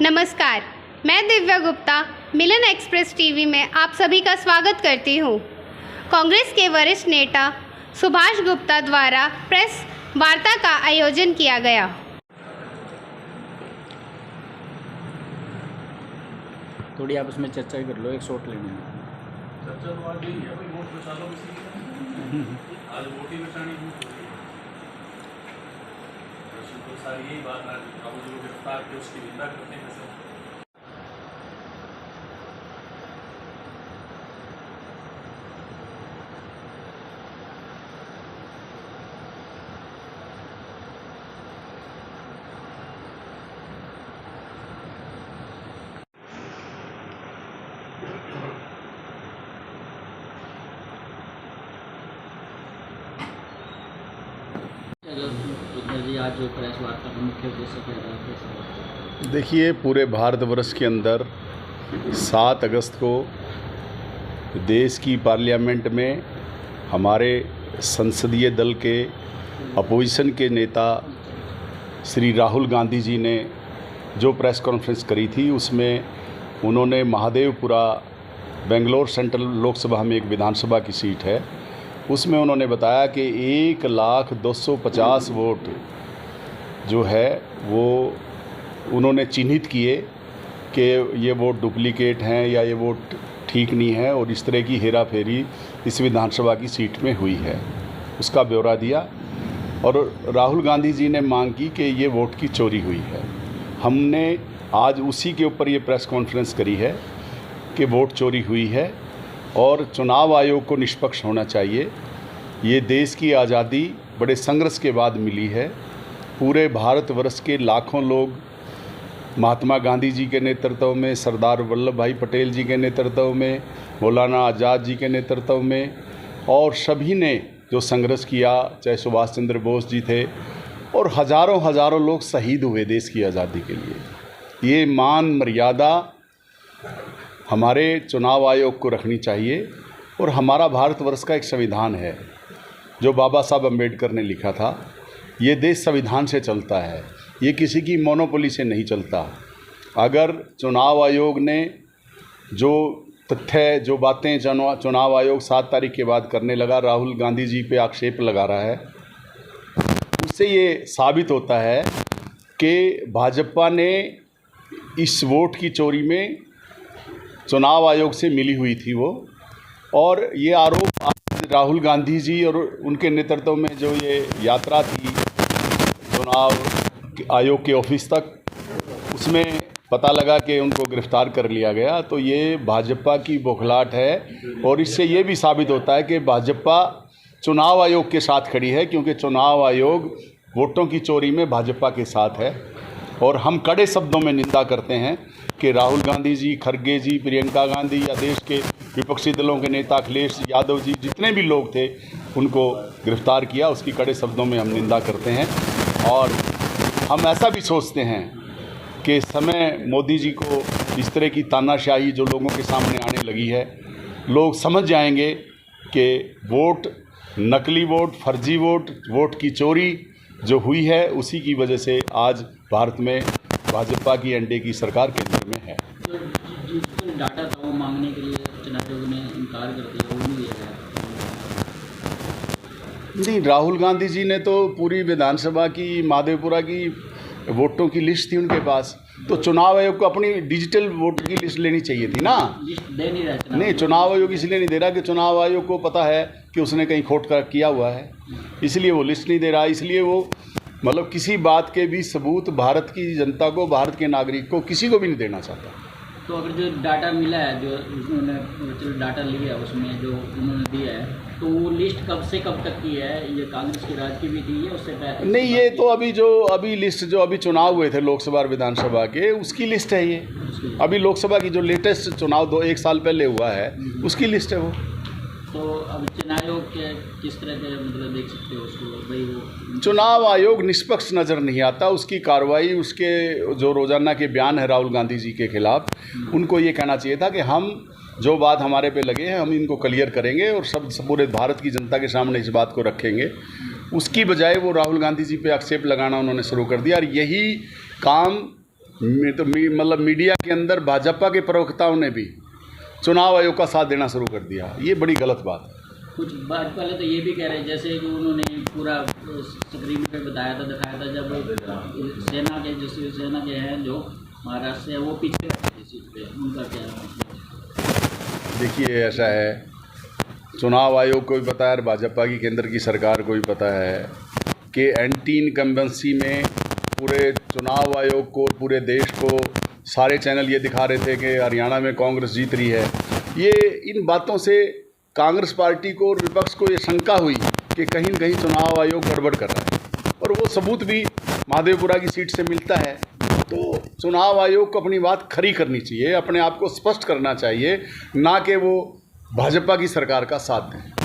नमस्कार, मैं दिव्या गुप्ता मिलन express TV में आप सभी का स्वागत करती हूँ। कांग्रेस के वरिष्ठ नेता सुभाष गुप्ता द्वारा प्रेस वार्ता का आयोजन किया गया। थोड़ी आपस में चर्चा कर लो, एक शॉट लेने में। चर्चा तो आज यही है भाई, वोट बचा लो किसी की। आज वोट ही बचानी है। तो सारी यही बात आज अब जो गिरफ्तार थे उसकी निंदा करते हैं सर। आज जो प्रेस वार्ता का मुख्य उद्देश्य क्या था? देखिए, पूरे भारतवर्ष के अंदर 7 अगस्त को देश की पार्लियामेंट में हमारे संसदीय दल के अपोजिशन के नेता श्री राहुल गांधी जी ने जो प्रेस कॉन्फ्रेंस करी थी, उसमें उन्होंने महादेवपुरा बेंगलोर सेंट्रल लोकसभा में एक विधानसभा की सीट है, उसमें उन्होंने बताया कि 1,250 वोट जो है वो उन्होंने चिन्हित किए कि ये वोट डुप्लीकेट हैं या ये वोट ठीक नहीं है, और इस तरह की हेरा फेरी इस विधानसभा की सीट में हुई है, उसका ब्यौरा दिया। और राहुल गांधी जी ने मांग की कि ये वोट की चोरी हुई है। हमने आज उसी के ऊपर ये प्रेस कॉन्फ्रेंस करी है कि वोट चोरी हुई है और चुनाव आयोग को निष्पक्ष होना चाहिए। ये देश की आज़ादी बड़े संघर्ष के बाद मिली है। पूरे भारतवर्ष के लाखों लोग महात्मा गांधी जी के नेतृत्व में, सरदार वल्लभ भाई पटेल जी के नेतृत्व में, मौलाना आज़ाद जी के नेतृत्व में, और सभी ने जो संघर्ष किया, चाहे सुभाष चंद्र बोस जी थे, और हज़ारों हज़ारों लोग शहीद हुए देश की आज़ादी के लिए। ये मान मर्यादा हमारे चुनाव आयोग को रखनी चाहिए। और हमारा भारतवर्ष का एक संविधान है जो बाबा साहब अम्बेडकर ने लिखा था। ये देश संविधान से चलता है, ये किसी की मोनोपोली से नहीं चलता। अगर चुनाव आयोग ने जो तथ्य, जो बातें चुनाव आयोग 7 तारीख के बाद करने लगा, राहुल गांधी जी पे आक्षेप लगा रहा है, उससे ये साबित होता है कि भाजपा ने इस वोट की चोरी में चुनाव आयोग से मिली हुई थी वो। और ये आरोप आज राहुल गांधी जी और उनके नेतृत्व में जो ये यात्रा थी चुनाव आयोग के ऑफिस तक, उसमें पता लगा कि उनको गिरफ्तार कर लिया गया। तो ये भाजपा की बौखलाहट है, और इससे ये भी साबित होता है कि भाजपा चुनाव आयोग के साथ खड़ी है, क्योंकि चुनाव आयोग वोटों की चोरी में भाजपा के साथ है। और हम कड़े शब्दों में निंदा करते हैं कि राहुल गांधी जी, खड़गे जी, प्रियंका गांधी या देश के विपक्षी दलों के नेता अखिलेश यादव जी, जितने भी लोग थे, उनको गिरफ्तार किया, उसकी कड़े शब्दों में हम निंदा करते हैं। और हम ऐसा भी सोचते हैं कि समय मोदी जी को इस तरह की तानाशाही जो लोगों के सामने आने लगी है, लोग समझ जाएंगे कि वोट, नकली वोट, फर्जी वोट, वोट की चोरी जो हुई है, उसी की वजह से आज भारत में भाजपा की एनडीए की सरकार केंद्र में है। जो डाटा था वो मांगने के लिए चुनाव आयोग ने इनकार कर दिया, वो नहीं दिया गया। नहीं, राहुल गांधी जी ने तो पूरी विधानसभा की, महादेवपुरा की वोटों की लिस्ट थी उनके पास, तो चुनाव आयोग को अपनी डिजिटल वोटर की लिस्ट लेनी चाहिए थी ना। लिस्ट दे नहीं रहा नहीं, चुनाव आयोग इसलिए नहीं दे रहा कि चुनाव आयोग को पता है कि उसने कहीं खोट कर किया हुआ है, इसलिए वो लिस्ट नहीं दे रहा। इसलिए वो मतलब किसी बात के भी सबूत भारत की जनता को, भारत के नागरिक को, किसी को भी नहीं देना चाहता। तो अगर जो डाटा मिला है, जो उन्होंने डाटा लिया उसमें जो उन्होंने दिया है, तो वो लिस्ट कब से कब तक की है? ये कांग्रेस के राज की भी थी या उससे पहले? नहीं, ये तो अभी लिस्ट जो अभी चुनाव हुए थे लोकसभा और विधानसभा के, उसकी लिस्ट है ये। अभी लोकसभा की जो लेटेस्ट चुनाव 1 साल पहले हुआ है, उसकी लिस्ट है वो। तो अब चुनाव आयोग के किस तरह के मतलब देख सकते हो उसको भाई? वो चुनाव आयोग निष्पक्ष नज़र नहीं आता। उसकी कार्रवाई, उसके जो रोज़ाना के बयान है राहुल गांधी जी के खिलाफ, उनको ये कहना चाहिए था कि हम जो बात हमारे पे लगे हैं हम इनको क्लियर करेंगे और सब पूरे भारत की जनता के सामने इस बात को रखेंगे। उसकी बजाय वो राहुल गांधी जी पे आक्षेप लगाना उन्होंने शुरू कर दिया। और यही काम मतलब मीडिया के अंदर भाजपा के प्रवक्ताओं ने भी चुनाव आयोग का साथ देना शुरू कर दिया। ये बड़ी गलत बात है। कुछ बात पहले तो ये भी कह रहे हैं, जैसे कि उन्होंने पूरा स्क्रीन पे बताया था, दिखाया था, जब सेना के जो शिवसेना के हैं जो महाराष्ट्र से, वो पीछे बैठे थे सीट पे, उनका क्या है? देखिए, ऐसा है, चुनाव आयोग को भी पता है और भाजपा की केंद्र की सरकार को भी पता है कि एंटी इनकम्बेंसी में पूरे चुनाव आयोग को, पूरे देश को सारे चैनल ये दिखा रहे थे कि हरियाणा में कांग्रेस जीत रही है। ये इन बातों से कांग्रेस पार्टी को और विपक्ष को ये शंका हुई कि कहीं न कहीं चुनाव आयोग गड़बड़ कर रहा है, और वो सबूत भी महादेवपुरा की सीट से मिलता है। तो चुनाव आयोग को अपनी बात खरी करनी चाहिए, अपने आप को स्पष्ट करना चाहिए, ना कि वो भाजपा की सरकार का साथ दें।